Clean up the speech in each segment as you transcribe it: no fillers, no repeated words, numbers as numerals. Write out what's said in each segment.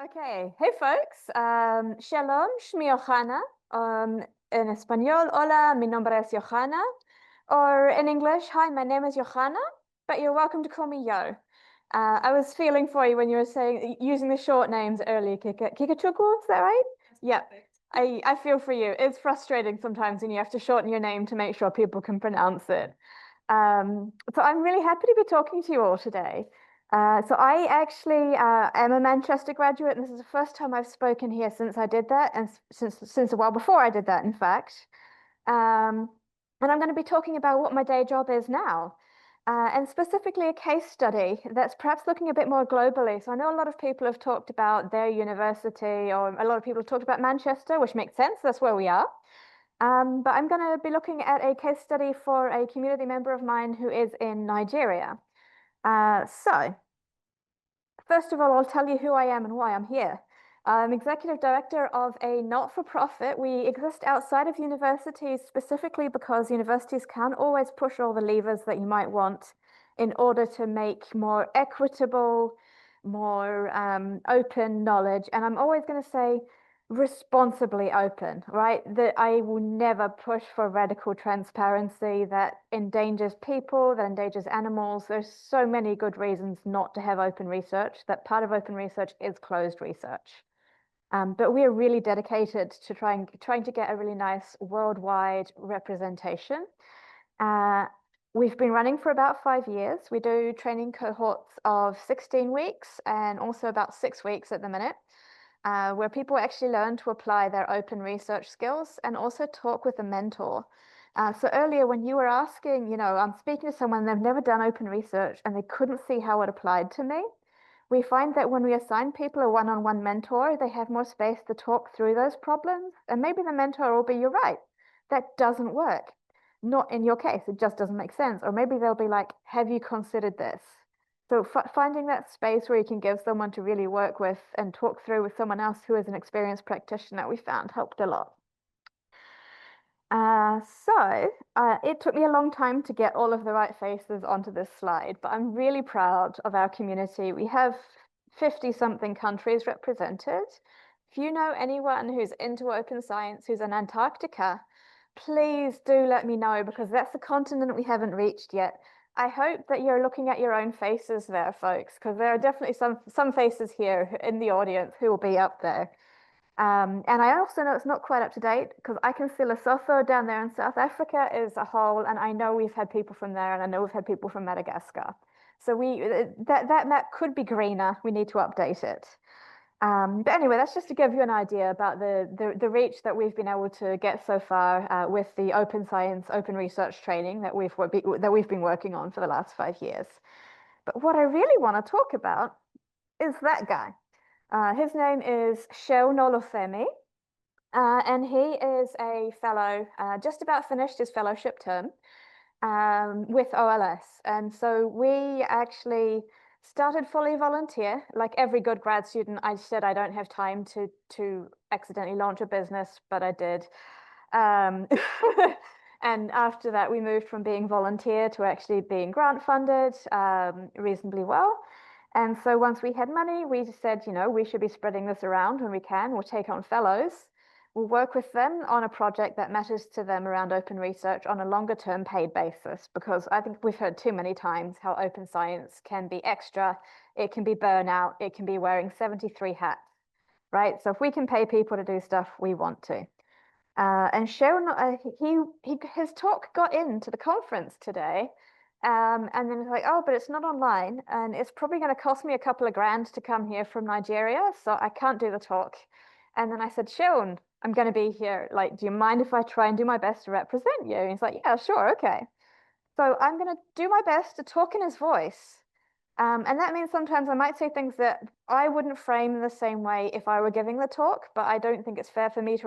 Okay, hey folks, shalom, shmi Johanna. En español, hola, mi nombre es Johanna. Or in English, hi, my name is Johanna, but you're welcome to call me Yo. I was feeling for you when you were saying using the short names earlier, Kikachukwu, is that right? Yeah, I feel for you. It's frustrating sometimes when you have to shorten your name to make sure people can pronounce it. So I'm really happy to be talking to you all today. So I actually am a Manchester graduate, and this is the first time I've spoken here since I did that, and since a while before I did that, in fact. Um, and I'm going to be talking about what my day job is now, and specifically a case study that's perhaps looking a bit more globally. So I know a lot of people have talked about their university, or a lot of people have talked about Manchester, which makes sense. That's where we are. But I'm going to be looking at a case study for a community member of mine who is in Nigeria. So first of all, I'll tell you who I am and why I'm here. I'm executive director of a not-for-profit. We exist outside of universities specifically because universities can't always push all the levers that you might want in order to make more equitable, more open knowledge. And I'm always going to say responsibly open, right? That I will never push for radical transparency that endangers people, that endangers animals. There's so many good reasons not to have open research, that part of open research is closed research. But we are really dedicated to trying to get a really nice worldwide representation. We've been running for about 5 years. We do training cohorts of 16 weeks and also about 6 weeks at the minute, where people actually learn to apply their open research skills and also talk with a mentor. So earlier when you were asking, I'm speaking to someone, they've never done open research and they couldn't see how it applied to me. We find that when we assign people a one-on-one mentor, they have more space to talk through those problems. And maybe the mentor will be, you're right, that doesn't work. Not in your case, it just doesn't make sense. Or maybe they'll be like, have you considered this? So finding that space where you can give someone to really work with and talk through with someone else who is an experienced practitioner, we found helped a lot. It took me a long time to get all of the right faces onto this slide, but I'm really proud of our community. We have 50 something countries represented. If you know anyone who's into open science, who's in Antarctica, please do let me know because that's a continent we haven't reached yet. I hope that you're looking at your own faces there, folks, because there are definitely some faces here in the audience who will be up there. And I also know it's not quite up to date because I can see Lesotho down there in South Africa is a whole, and I know we've had people from there, and I know we've had people from Madagascar. So that map could be greener. We need to update it. But anyway, that's just to give you an idea about the reach that we've been able to get so far with the open science, open research training that we've been working on for the last 5 years. But what I really want to talk about is that guy. His name is Seun Olufemi, and he is a fellow, just about finished his fellowship term with OLS. And so we actually started fully volunteer. Like every good grad student, I said I don't have time to accidentally launch a business, but I did. And after that, we moved from being volunteer to actually being grant funded reasonably well. And so once we had money, we said, we should be spreading this around when we can. We'll take on fellows. We'll work with them on a project that matters to them around open research on a longer term paid basis, because I think we've heard too many times how open science can be extra, it can be burnout, it can be wearing 73 hats, right? So if we can pay people to do stuff, we want to. And Sharon, his talk got into the conference today. And then it's like, oh, but it's not online, and it's probably going to cost me a couple of grand to come here from Nigeria, so I can't do the talk. And then I said, Sharon, I'm going to be here. Like, do you mind if I try and do my best to represent you? And he's like, yeah, sure, okay. So I'm going to do my best to talk in his voice. And that means sometimes I might say things that I wouldn't frame the same way if I were giving the talk, but I don't think it's fair for me to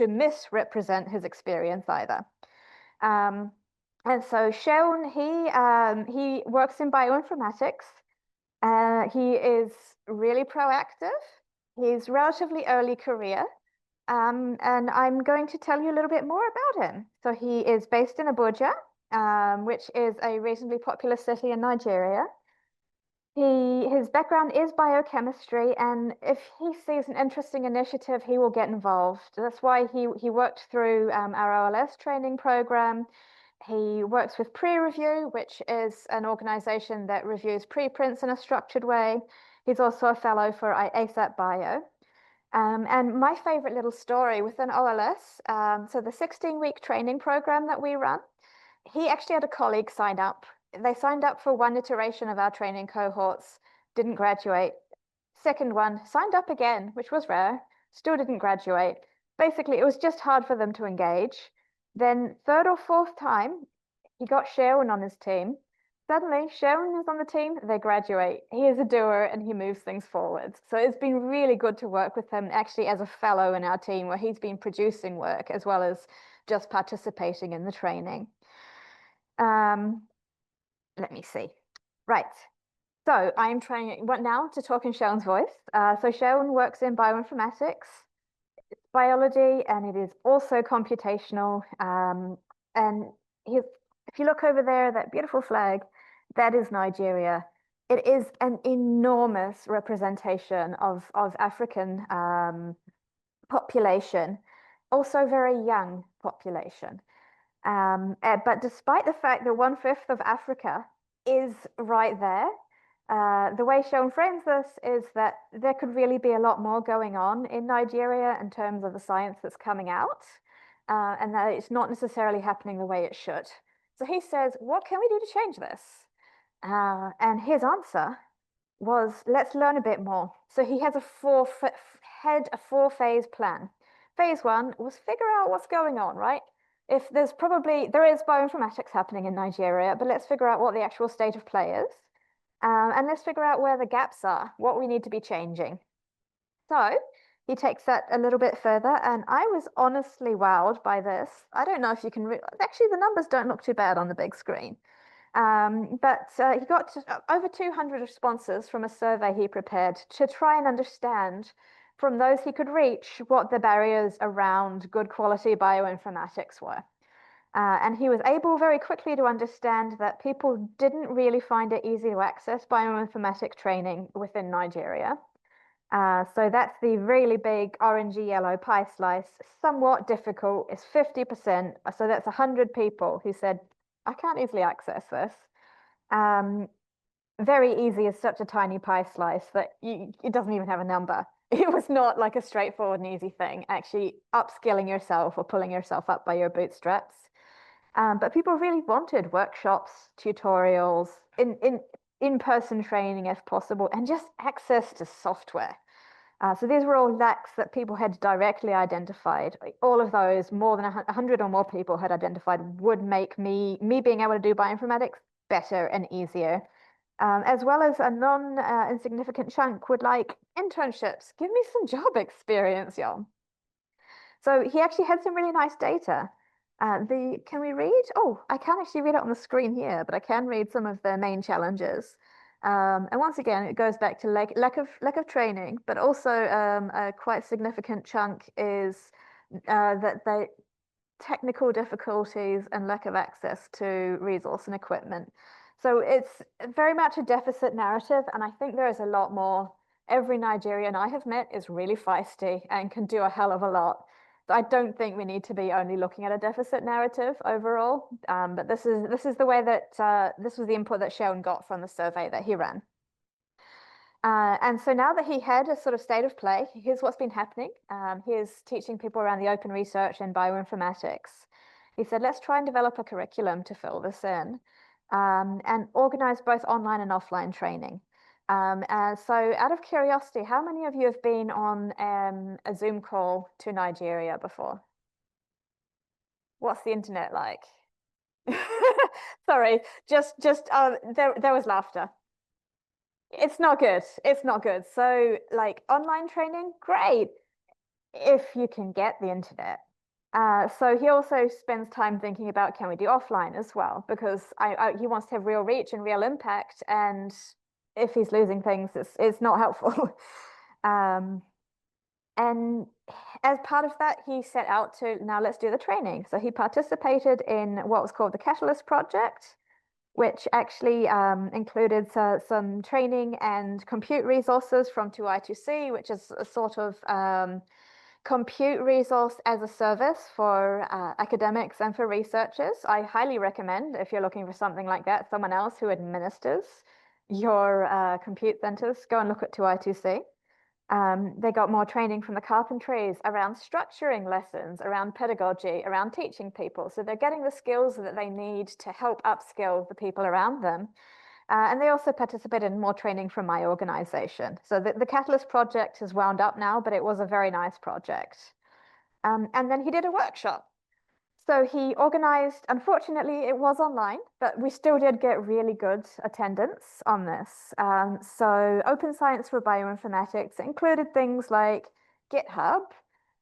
misrepresent his experience either. And so Seun, he works in bioinformatics. He is really proactive. He's relatively early career. And I'm going to tell you a little bit more about him. So he is based in Abuja, which is a reasonably populous city in Nigeria. His background is biochemistry, and if he sees an interesting initiative, he will get involved. That's why he worked through our OLS training program. He works with Pre Review, which is an organization that reviews preprints in a structured way. He's also a fellow for ASAP Bio. And my favorite little story within OLS, so the 16-week training program that we run, he actually had a colleague sign up. They signed up for one iteration of our training cohorts, didn't graduate. Second one, signed up again, which was rare, still didn't graduate. Basically, it was just hard for them to engage. Then third or fourth time, he got Sharon on his team. Suddenly, Sharon is on the team, they graduate. He is a doer and he moves things forward. So it's been really good to work with him actually as a fellow in our team where he's been producing work as well as just participating in the training. Let me see. Right. So I'm trying now to talk in Sharon's voice. So Sharon works in bioinformatics, biology, and it is also computational. And if you look over there, that beautiful flag, that is Nigeria. It is an enormous representation of African population, also very young population. But despite the fact that 1/5 of Africa is right there, the way Sean frames this is that there could really be a lot more going on in Nigeria in terms of the science that's coming out, and that it's not necessarily happening the way it should. So he says, what can we do to change this? And his answer was, let's learn a bit more. So he has a four-phase plan. Phase one was figure out what's going on, right? If there is bioinformatics happening in Nigeria, but let's figure out what the actual state of play is. And let's figure out where the gaps are, what we need to be changing. So he takes that a little bit further, and I was honestly wowed by this. I don't know if you can, actually the numbers don't look too bad on the big screen. But he got over 200 responses from a survey he prepared to try and understand from those he could reach what the barriers around good quality bioinformatics were. And he was able very quickly to understand that people didn't really find it easy to access bioinformatic training within Nigeria. So that's the really big orangey yellow pie slice, somewhat difficult, it's 50%. So that's 100 people who said, I can't easily access this. Very easy is such a tiny pie slice that it doesn't even have a number. It was not like a straightforward and easy thing, actually upskilling yourself or pulling yourself up by your bootstraps. But people really wanted workshops, tutorials, in-person training if possible, and just access to software. So these were all lacks that people had directly identified. All of those, more than 100 or more people had identified, would make me being able to do bioinformatics better and easier. As well as a non-insignificant chunk would like internships. Give me some job experience, y'all. So he actually had some really nice data. Can we read? Oh, I can't actually read it on the screen here, but I can read some of the main challenges. And once again, it goes back to lack of training, but also a quite significant chunk is that the technical difficulties and lack of access to resource and equipment. So it's very much a deficit narrative, and I think there is a lot more. Every Nigerian I have met is really feisty and can do a hell of a lot. I don't think we need to be only looking at a deficit narrative overall, but this is the way that this was the input that Sharon got from the survey that he ran. And so now that he had a sort of state of play, here's what's been happening. He's teaching people around the open research and bioinformatics. He said, let's try and develop a curriculum to fill this in and organize both online and offline training. So out of curiosity, how many of you have been on a Zoom call to Nigeria before? What's the internet like? Sorry, just there was laughter. It's not good. It's not good. So like online training, great, if you can get the internet. So he also spends time thinking about, can we do offline as well? Because he wants to have real reach and real impact. And if he's losing things, it's not helpful. And as part of that, he set out to, now let's do the training. So he participated in what was called the Catalyst Project, which actually included some training and compute resources from 2I2C, which is a sort of compute resource as a service for academics and for researchers. I highly recommend, if you're looking for something like that, someone else who administers your compute centers, go and look at 2I2C. They got more training from the carpentries around structuring lessons, around pedagogy, around teaching people. So they're getting the skills that they need to help upskill the people around them. And they also participated in more training from my organization. So the Catalyst project is wound up now, but it was a very nice project. And then he did a workshop. So he organized, unfortunately, it was online, but we still did get really good attendance on this. So Open Science for Bioinformatics included things like GitHub.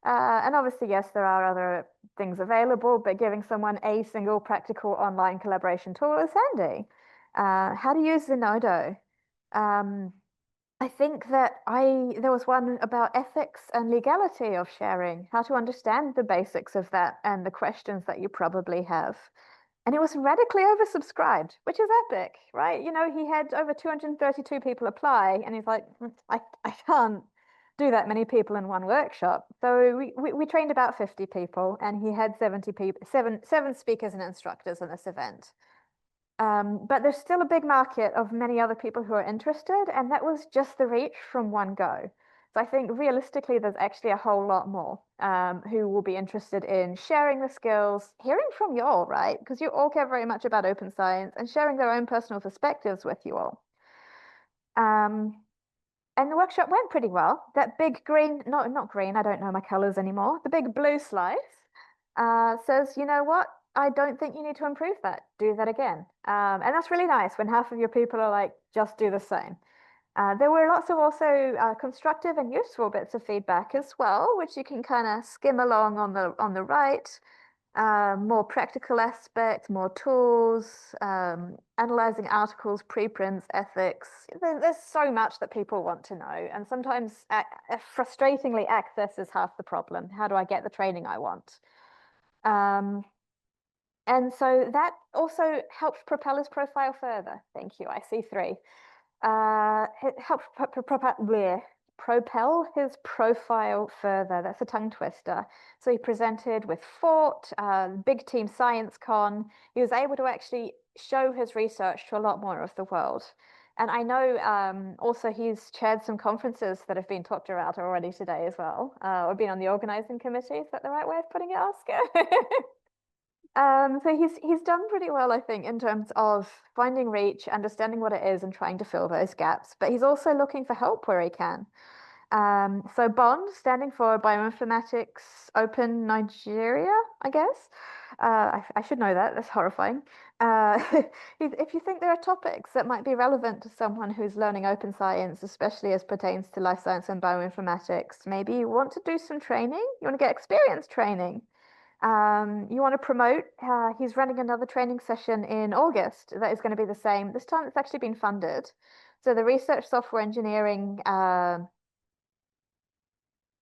And obviously, yes, there are other things available, but giving someone a single practical online collaboration tool is handy. How to use Zenodo. I think that there was one about ethics and legality of sharing, how to understand the basics of that and the questions that you probably have. And it was radically oversubscribed, which is epic, right? You know, he had over 232 people apply, and he's like, I can't do that many people in one workshop. So we trained about 50 people, and he had 70 people, seven speakers and instructors in this event. But there's still a big market of many other people who are interested, and that was just the reach from one go. So I think realistically, there's actually a whole lot more who will be interested in sharing the skills, hearing from you all, right? Because you all care very much about open science and sharing their own personal perspectives with you all. And the workshop went pretty well. That big green, not green, I don't know my colors anymore. The big blue slice says, you know what? I don't think you need to improve that. Do that again. And that's really nice when half of your people are like, just do the same. There were lots of also constructive and useful bits of feedback as well, which you can kind of skim along on the right. More practical aspects, more tools, analyzing articles, preprints, ethics. There's so much that people want to know. And sometimes, frustratingly, access is half the problem. How do I get the training I want? And so that also helped propel his profile further. Thank you. I see three. It helped propel his profile further. That's a tongue twister. So he presented with Fort, Big Team Science Con. He was able to actually show his research to a lot more of the world. And I know also he's chaired some conferences that have been talked about already today as well, or been on the organizing committee. Is that the right way of putting it, Oscar? So he's done pretty well, I think, in terms of finding reach, understanding what it is, and trying to fill those gaps. But he's also looking for help where he can. So BOND, standing for Bioinformatics Open Nigeria, I guess. I should know that. That's horrifying. If you think there are topics that might be relevant to someone who's learning open science, especially as pertains to life science and bioinformatics, maybe you want to do some training, you want to get experience training. You want to promote, he's running another training session in August that is going to be the same. This time it's actually been funded. So the Research Software Engineering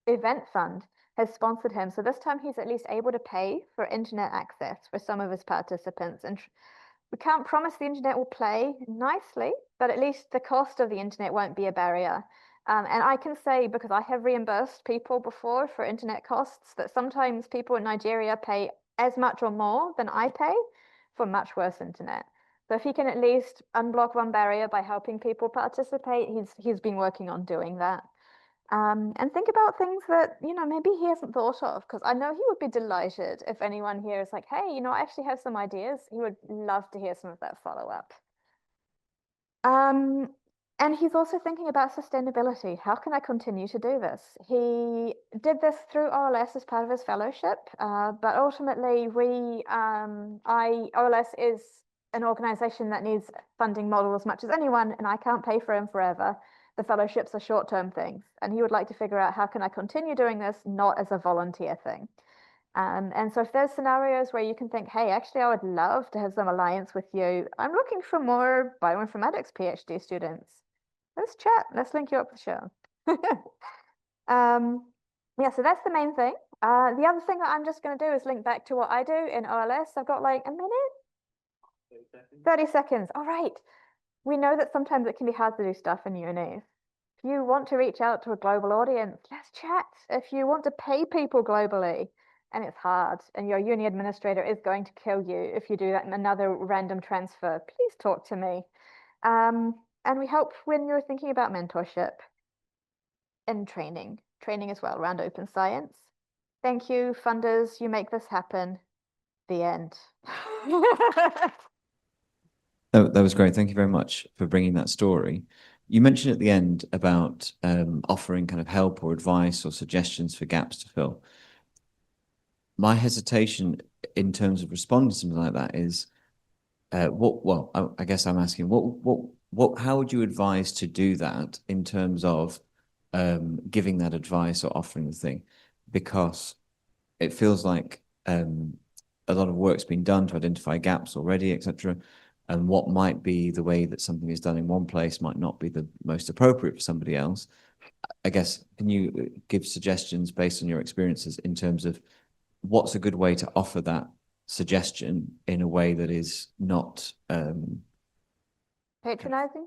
event fund has sponsored him. So this time he's at least able to pay for internet access for some of his participants. And we can't promise the internet will play nicely, but at least the cost of the internet won't be a barrier. And I can say, because I have reimbursed people before for internet costs, that sometimes people in Nigeria pay as much or more than I pay for much worse internet. So if he can at least unblock one barrier by helping people participate, he's been working on doing that. And think about things that, you know, maybe he hasn't thought of, because I know he would be delighted if anyone here is like, hey, you know, I actually have some ideas. He would love to hear some of that follow-up. And he's also thinking about sustainability. How can I continue to do this? He did this through OLS as part of his fellowship, but ultimately OLS is an organization that needs funding model as much as anyone, and I can't pay for him forever. The fellowships are short-term things, and he would like to figure out how can I continue doing this, not as a volunteer thing. And so if there's scenarios where you can think, hey, actually, I would love to have some alliance with you. I'm looking for more bioinformatics PhD students. Let's chat. Let's link you up with the show. Yeah, so that's the main thing. The other thing that I'm just going to do is link back to what I do in OLS. I've got like a minute. 30 seconds. All right. We know that sometimes it can be hard to do stuff in unis. If you want to reach out to a global audience, let's chat. If you want to pay people globally, and it's hard, and your uni administrator is going to kill you if you do that in another random transfer, please talk to me. And we help when you're thinking about mentorship and training as well around open science. Thank you, funders. You make this happen. The end. That was great. Thank you very much for bringing that story. You mentioned at the end about offering kind of help or advice or suggestions for gaps to fill. My hesitation in terms of responding to something like that is, I guess I'm asking, how would you advise to do that in terms of giving that advice or offering the thing? Because it feels like a lot of work's been done to identify gaps already, etc. And what might be the way that something is done in one place might not be the most appropriate for somebody else. I guess, can you give suggestions based on your experiences in terms of what's a good way to offer that suggestion in a way that is not Patronizing?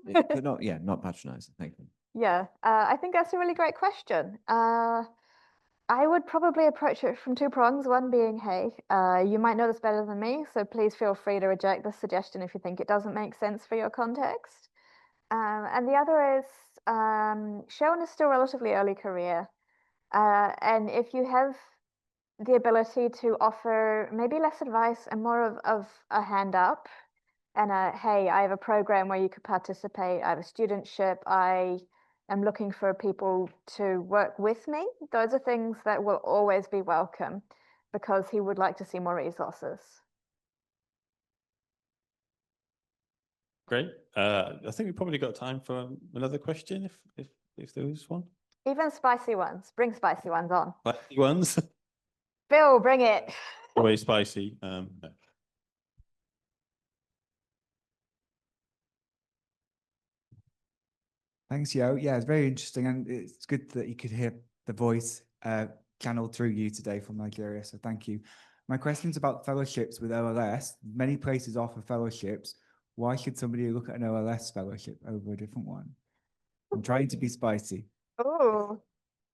not patronizing. Thank you. Yeah, I think that's a really great question. I would probably approach it from two prongs. One being, hey, you might know this better than me, so please feel free to reject the suggestion if you think it doesn't make sense for your context. And the other is, Sharon is still relatively early career. And if you have the ability to offer maybe less advice and more of a hand up and a, hey, I have a program where you could participate. I have a studentship. I am looking for people to work with me. Those are things that will always be welcome because he would like to see more resources. Great. I think we've probably got time for another question if there is one. Even spicy ones. Bring spicy ones on. Spicy ones. Bill, bring it. Always spicy. No. Thanks, Yo. Yeah, it's very interesting, and it's good that you could hear the voice channeled through you today from Nigeria, so thank you. My question's about fellowships with OLS. Many places offer fellowships. Why should somebody look at an OLS fellowship over a different one? I'm trying to be spicy. Oh,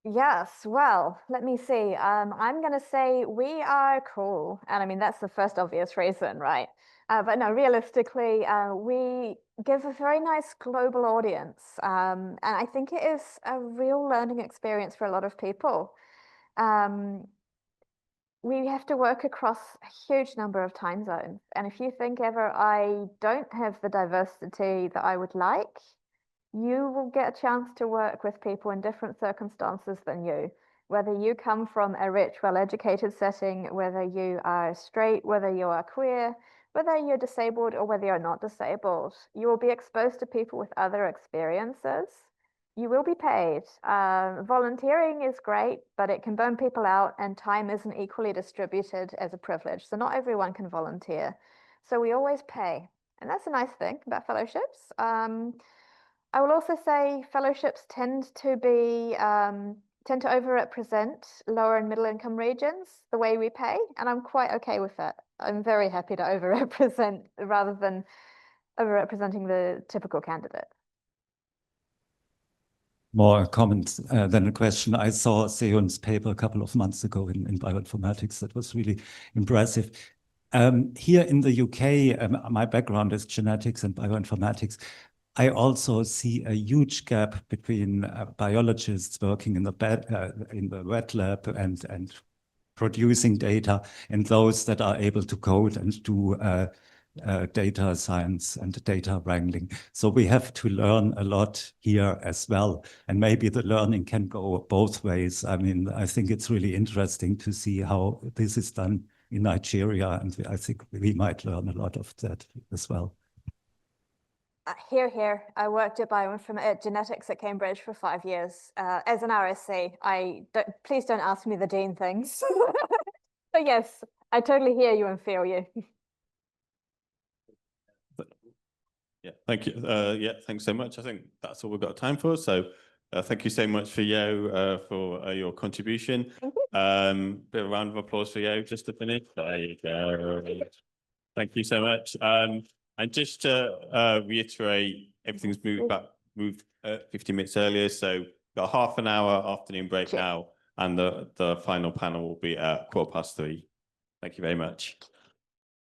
yes. Well, let me see. I'm going to say we are cool. And I mean, that's the first obvious reason, right? But no, realistically, we give a very nice global audience. And I think it is a real learning experience for a lot of people. We have to work across a huge number of time zones. And if you think ever I don't have the diversity that I would like, you will get a chance to work with people in different circumstances than you. Whether you come from a rich, well-educated setting, whether you are straight, whether you are queer, whether you're disabled or whether you're not disabled, you will be exposed to people with other experiences. You will be paid. Volunteering is great, but it can burn people out and time isn't equally distributed as a privilege. So not everyone can volunteer. So we always pay. And that's a nice thing about fellowships. I will also say fellowships tend to overrepresent lower and middle income regions, the way we pay, and I'm quite okay with that. I'm very happy to overrepresent rather than overrepresenting the typical candidate. More a comment than a question. I saw Sehun's paper a couple of months ago in bioinformatics. That was really impressive. Here in the UK, my background is genetics and bioinformatics. I also see a huge gap between biologists working in the wet lab and producing data and those that are able to code and do data science and data wrangling. So we have to learn a lot here as well. And maybe the learning can go both ways. I mean, I think it's really interesting to see how this is done in Nigeria. And I think we might learn a lot of that as well. Here. I worked at genetics at Cambridge for 5 years as an RSC. Please don't ask me the dean things. But yes, I totally hear you and feel you. Yeah, thank you. Yeah, thanks so much. I think that's all we've got time for. So thank you so much for Yo for your contribution. Bit of a round of applause for Yo just to finish. There you go. Thank you so much. And just to reiterate, everything's moved 15 minutes earlier. So got half an hour afternoon break Cheers. now, and the final panel will be at 3:15. Thank you very much.